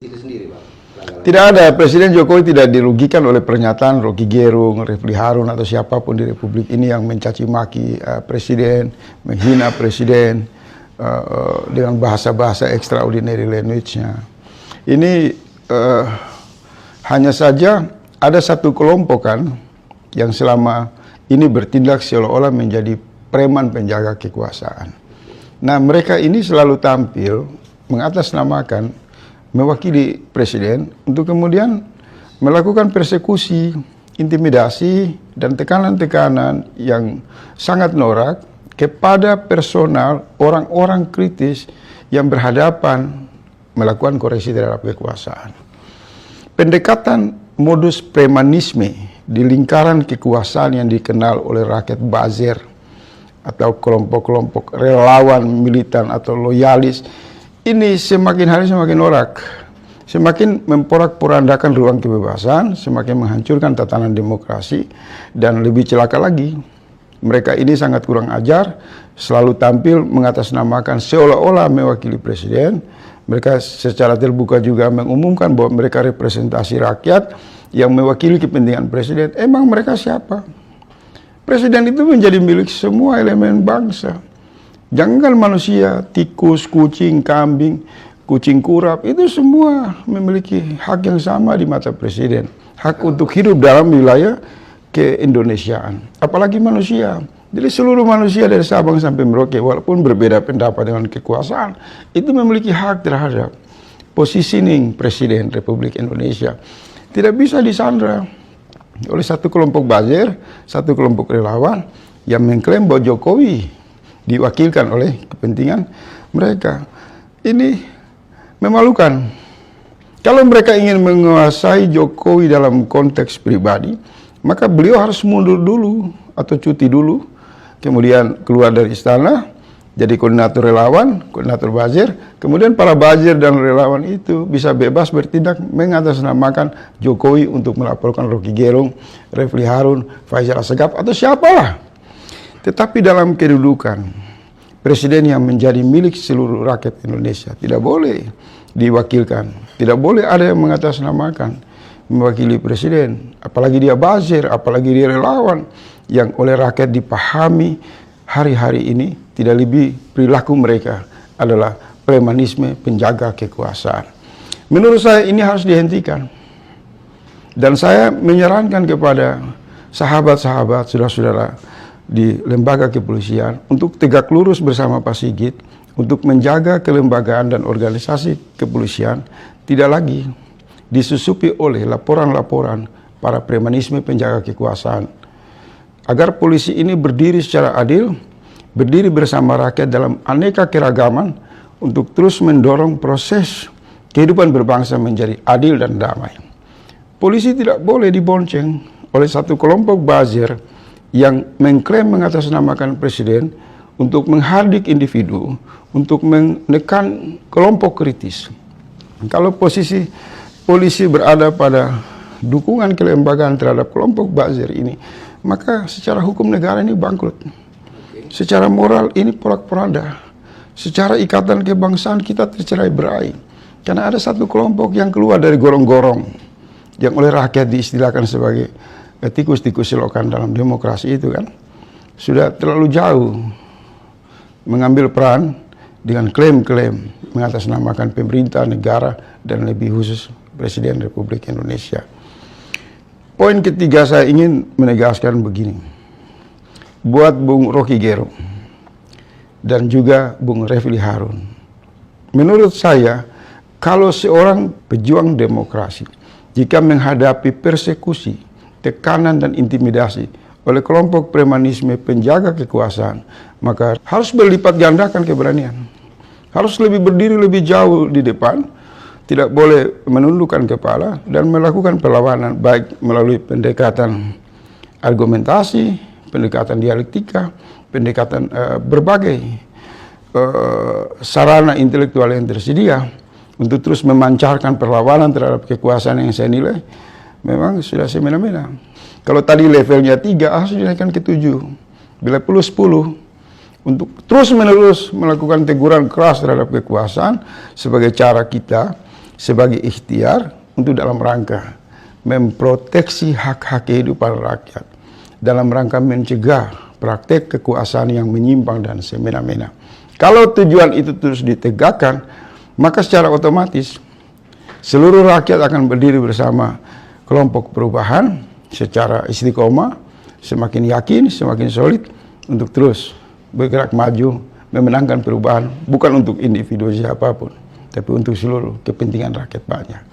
itu sendiri, Pak? Tidak ada, Presiden Jokowi tidak dirugikan oleh pernyataan Rocky Gerung, Refli Harun atau siapapun di Republik ini yang mencaci maki Presiden, menghina Presiden dengan bahasa-bahasa extraordinary language-nya. Ini hanya saja ada satu kelompok kan yang selama ini bertindak seolah-olah menjadi preman penjaga kekuasaan. Nah, mereka ini selalu tampil mengatasnamakan, mewakili Presiden untuk kemudian melakukan persekusi, intimidasi, dan tekanan-tekanan yang sangat norak kepada personal orang-orang kritis yang berhadapan melakukan koreksi terhadap kekuasaan. Pendekatan modus premanisme di lingkaran kekuasaan yang dikenal oleh rakyat buzzer atau kelompok-kelompok relawan, militan, atau loyalis ini semakin hari semakin norak, semakin memporak-porandakan ruang kebebasan, semakin menghancurkan tatanan demokrasi, dan lebih celaka lagi, mereka ini sangat kurang ajar, selalu tampil mengatasnamakan seolah-olah mewakili Presiden. Mereka secara terbuka juga mengumumkan bahwa mereka representasi rakyat yang mewakili kepentingan Presiden. Emang mereka siapa? Presiden itu menjadi milik semua elemen bangsa. Jangan manusia, tikus, kucing, kambing, kucing kurap, itu semua memiliki hak yang sama di mata Presiden. Hak untuk hidup dalam wilayah keindonesiaan. Apalagi manusia. Jadi seluruh manusia dari Sabang sampai Merauke, walaupun berbeda pendapat dengan kekuasaan, itu memiliki hak terhadap positioning Presiden Republik Indonesia. Tidak bisa disandra oleh satu kelompok buzzer, satu kelompok relawan yang mengklaim bahwa Jokowi diwakilkan oleh kepentingan mereka. Ini memalukan. Kalau mereka ingin menguasai Jokowi dalam konteks pribadi, maka beliau harus mundur dulu atau cuti dulu, kemudian keluar dari istana, jadi koordinator relawan, koordinator buzzer, kemudian para buzzer dan relawan itu bisa bebas bertindak mengatasnamakan Jokowi untuk melaporkan Rocky Gerung, Refli Harun, Faisal Assegaf, atau siapalah. Tetapi dalam kedudukan Presiden yang menjadi milik seluruh rakyat Indonesia tidak boleh diwakilkan, tidak boleh ada yang mengatasnamakan mewakili Presiden, apalagi dia buzzer, apalagi dia relawan yang oleh rakyat dipahami hari-hari ini tidak lebih perilaku mereka adalah premanisme penjaga kekuasaan. Menurut saya ini harus dihentikan, dan saya menyarankan kepada sahabat-sahabat, saudara-saudara di lembaga kepolisian untuk tegak lurus bersama Pak Sigit untuk menjaga kelembagaan dan organisasi kepolisian tidak lagi disusupi oleh laporan-laporan para premanisme penjaga kekuasaan, agar polisi ini berdiri secara adil, berdiri bersama rakyat dalam aneka keragaman untuk terus mendorong proses kehidupan berbangsa menjadi adil dan damai. Polisi tidak boleh dibonceng oleh satu kelompok buzzer yang mengklaim mengatasnamakan Presiden untuk menghardik individu, untuk menekan kelompok kritis. Kalau posisi polisi berada pada dukungan kelembagaan terhadap kelompok buzzer ini, maka secara hukum negara ini bangkrut. Secara moral ini porak-poranda. Secara ikatan kebangsaan kita tercerai-berai. Karena ada satu kelompok yang keluar dari gorong-gorong, yang oleh rakyat diistilahkan sebagai tikus-tikus selokan dalam demokrasi itu kan, sudah terlalu jauh mengambil peran dengan klaim-klaim mengatasnamakan pemerintah, negara, dan lebih khusus Presiden Republik Indonesia. Poin ketiga saya ingin menegaskan begini, buat Bung Rocky Gerung dan juga Bung Refli Harun, menurut saya kalau seorang pejuang demokrasi jika menghadapi persekusi, tekanan dan intimidasi oleh kelompok premanisme penjaga kekuasaan, maka harus berlipat gandakan keberanian. Harus lebih berdiri lebih jauh di depan, tidak boleh menundukkan kepala dan melakukan perlawanan, baik melalui pendekatan argumentasi, pendekatan dialektika, pendekatan berbagai sarana intelektual yang tersedia untuk terus memancarkan perlawanan terhadap kekuasaan yang saya nilai memang sudah semena-mena. Kalau tadi levelnya 3, harus dinaikkan ke 7. Bila perlu 10. Untuk terus-menerus melakukan teguran keras terhadap kekuasaan sebagai cara kita sebagai ikhtiar untuk dalam rangka memproteksi hak-hak kehidupan rakyat, dalam rangka mencegah praktek kekuasaan yang menyimpang dan semena-mena. Kalau tujuan itu terus ditegakkan, maka secara otomatis seluruh rakyat akan berdiri bersama kelompok perubahan secara istiqomah, semakin yakin, semakin solid untuk terus bergerak maju, memenangkan perubahan, bukan untuk individu siapapun, tapi untuk seluruh kepentingan rakyat banyak.